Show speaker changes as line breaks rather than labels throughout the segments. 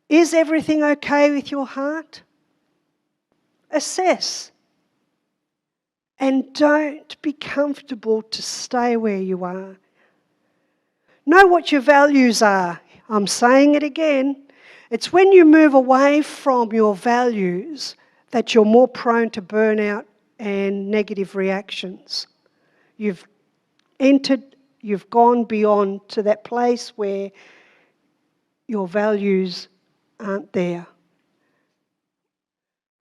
Is everything okay with your heart? Assess. And don't be comfortable to stay where you are. Know what your values are. I'm saying it again. It's when you move away from your values that you're more prone to burnout and negative reactions. You've gone beyond to that place where your values aren't there.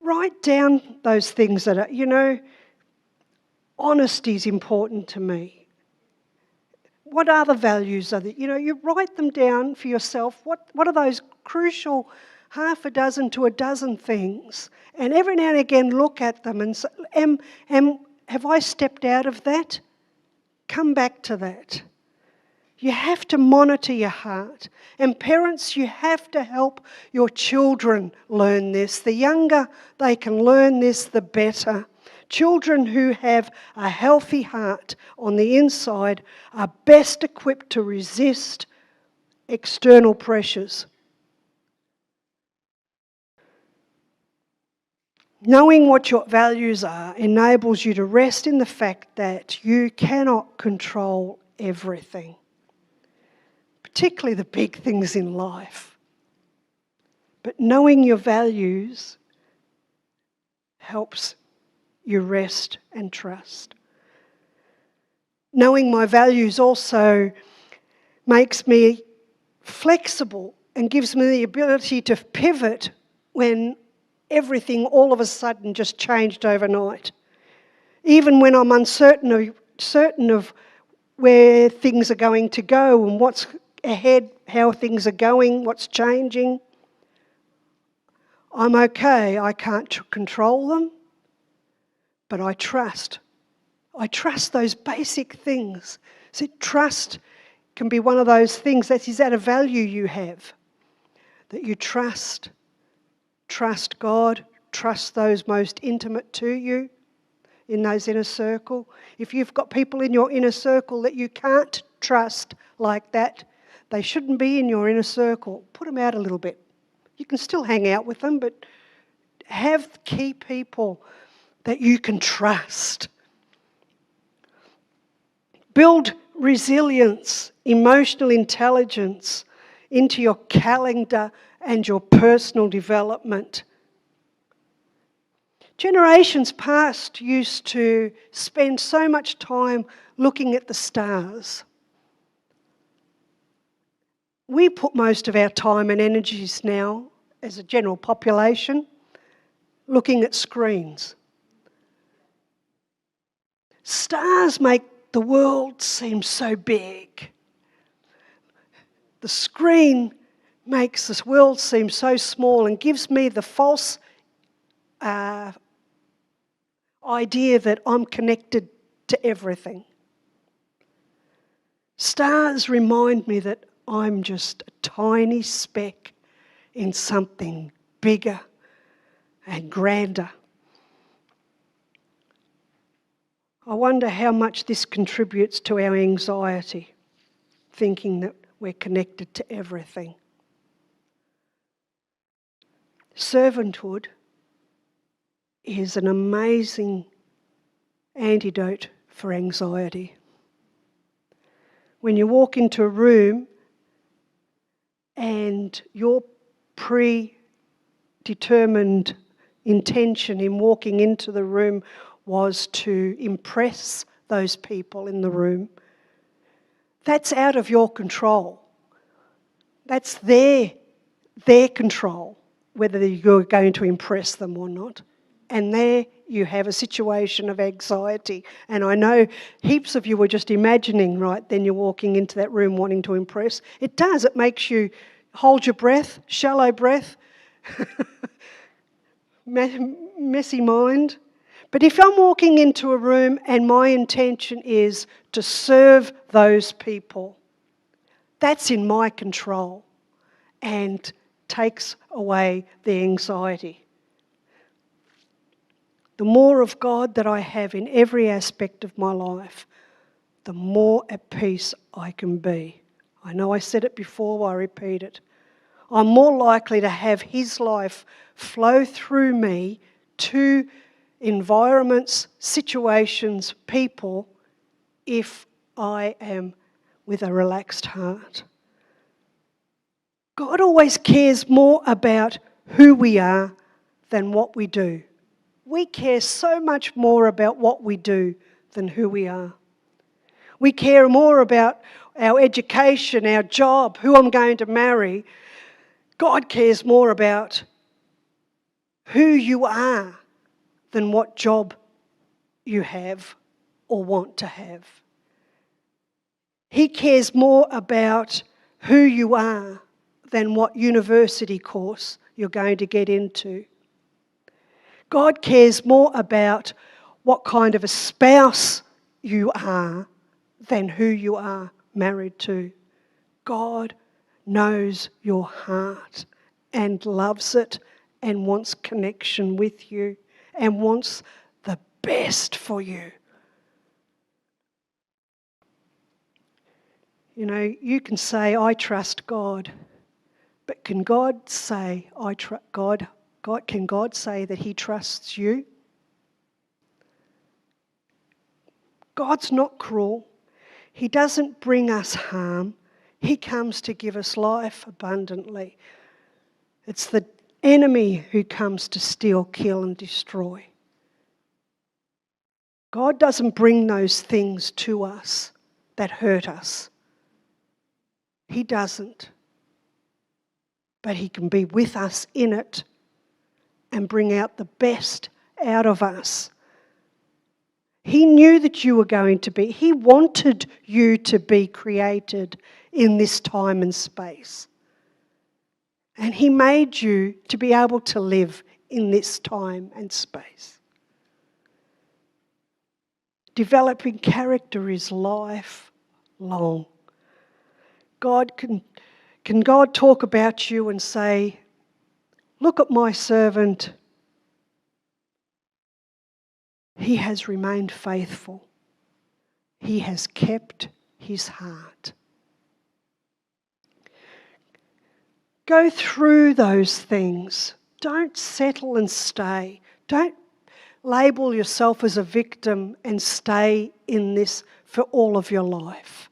Write down those things that are, honesty is important to me. What are the values of it? You write them down for yourself. What are those crucial half a dozen to a dozen things? And every now and again look at them and say, have I stepped out of that? Come back to that. You have to monitor your heart. And parents, you have to help your children learn this. The younger they can learn this, the better. Children who have a healthy heart on the inside are best equipped to resist external pressures. Knowing what your values are enables you to rest in the fact that you cannot control everything, particularly the big things in life. But knowing your values helps you rest and trust. Knowing my values also makes me flexible and gives me the ability to pivot when everything all of a sudden just changed overnight. Even when I'm certain of where things are going to go and what's ahead, how things are going, what's changing, I'm okay. I can't control them, but I trust. I trust those basic things. See, trust can be one of those things is that a value you have, that you trust. Trust God, trust those most intimate to you in those inner circle. If you've got people in your inner circle that you can't trust like that, they shouldn't be in your inner circle. Put them out a little bit. You can still hang out with them, but have key people that you can trust. Build resilience, emotional intelligence into your calendar and your personal development. Generations past used to spend so much time looking at the stars. We put most of our time and energies now, as a general population, looking at screens. Stars make the world seem so big. The screen makes this world seem so small and gives me the false idea that I'm connected to everything. Stars remind me that I'm just a tiny speck in something bigger and grander. I wonder how much this contributes to our anxiety, thinking that we're connected to everything. Servanthood is an amazing antidote for anxiety. When you walk into a room and your predetermined intention in walking into the room was to impress those people in the room, that's out of your control. That's their control, whether you're going to impress them or not. And there you have a situation of anxiety. And I know heaps of you were just imagining, right, then you're walking into that room wanting to impress. It does. It makes you hold your breath, shallow breath, messy mind. But if I'm walking into a room and my intention is to serve those people, that's in my control and takes away the anxiety. The more of God that I have in every aspect of my life, the more at peace I can be. I know I said it before, I repeat it. I'm more likely to have His life flow through me to environments, situations, people, if I am with a relaxed heart. God always cares more about who we are than what we do. We care so much more about what we do than who we are. We care more about our education, our job, who I'm going to marry. God cares more about who you are than what job you have or want to have. He cares more about who you are than what university course you're going to get into. God cares more about what kind of a spouse you are than who you are married to. God knows your heart and loves it and wants connection with you and wants the best for you. You know, you can say, I trust God, but can God say, can God say that He trusts you? God's not cruel. He doesn't bring us harm. He comes to give us life abundantly. It's the enemy who comes to steal, kill and destroy. God doesn't bring those things to us that hurt us. He doesn't. But He can be with us in it and bring out the best out of us. He knew that you were going to be. He wanted you to be created in this time and space. And He made you to be able to live in this time and space. Developing character is lifelong. Can God talk about you and say, look at my servant. He has remained faithful. He has kept his heart. Go through those things. Don't settle and stay. Don't label yourself as a victim and stay in this for all of your life.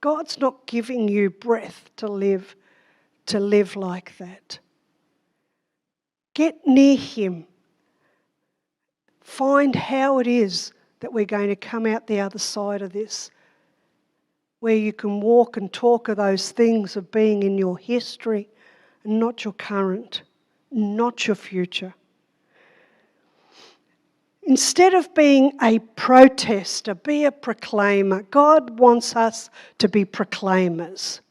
God's not giving you breath to live like that. Get near Him. Find how it is that we're going to come out the other side of this, where you can walk and talk of those things of being in your history and not your current, not your future. Instead of being a protester, be a proclaimer. God wants us to be proclaimers.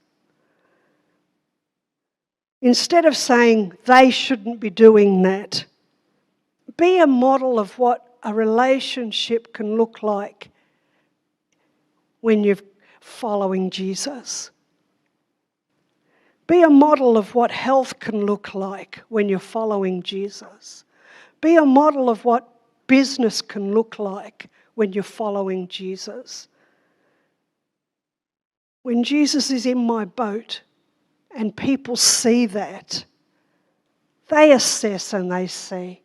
Instead of saying they shouldn't be doing that, be a model of what a relationship can look like when you're following Jesus. Be a model of what health can look like when you're following Jesus. Be a model of what business can look like when you're following Jesus. When Jesus is in my boat and people see that, they assess and they see.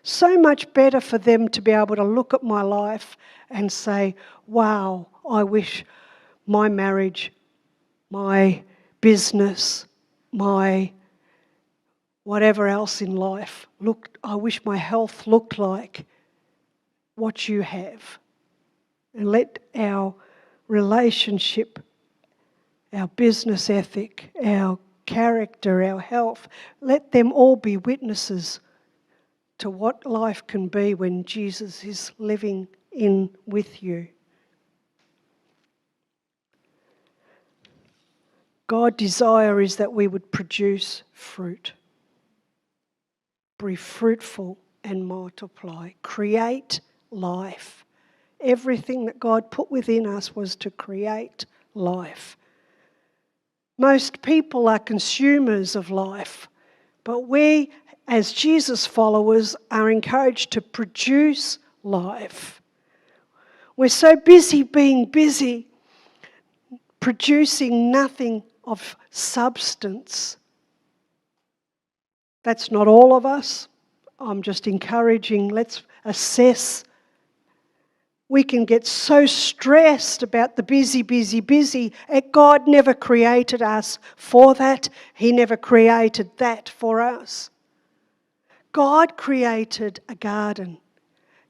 So much better for them to be able to look at my life and say, wow, I wish my marriage, my business, my whatever else in life, I wish my health looked like what you have. And let our relationship, our business ethic, our character, our health, let them all be witnesses to what life can be when Jesus is living in with you. God's desire is that we would produce fruit. Be fruitful and multiply. Create life. Everything that God put within us was to create life. Most people are consumers of life, but we, as Jesus followers, are encouraged to produce life. We're so busy being busy, producing nothing of substance. That's not all of us. I'm just encouraging, let's assess. We can get so stressed about the busy, busy, busy. God never created us for that. He never created that for us. God created a garden.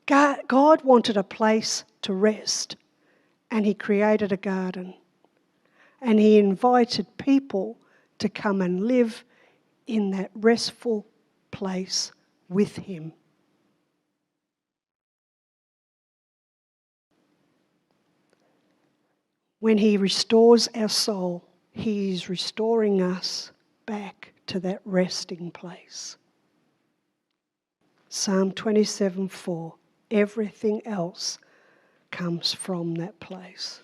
God wanted a place to rest, and He created a garden. And He invited people to come and live in that restful place with Him. When He restores our soul, He is restoring us back to that resting place. Psalm 27:4. Everything else comes from that place.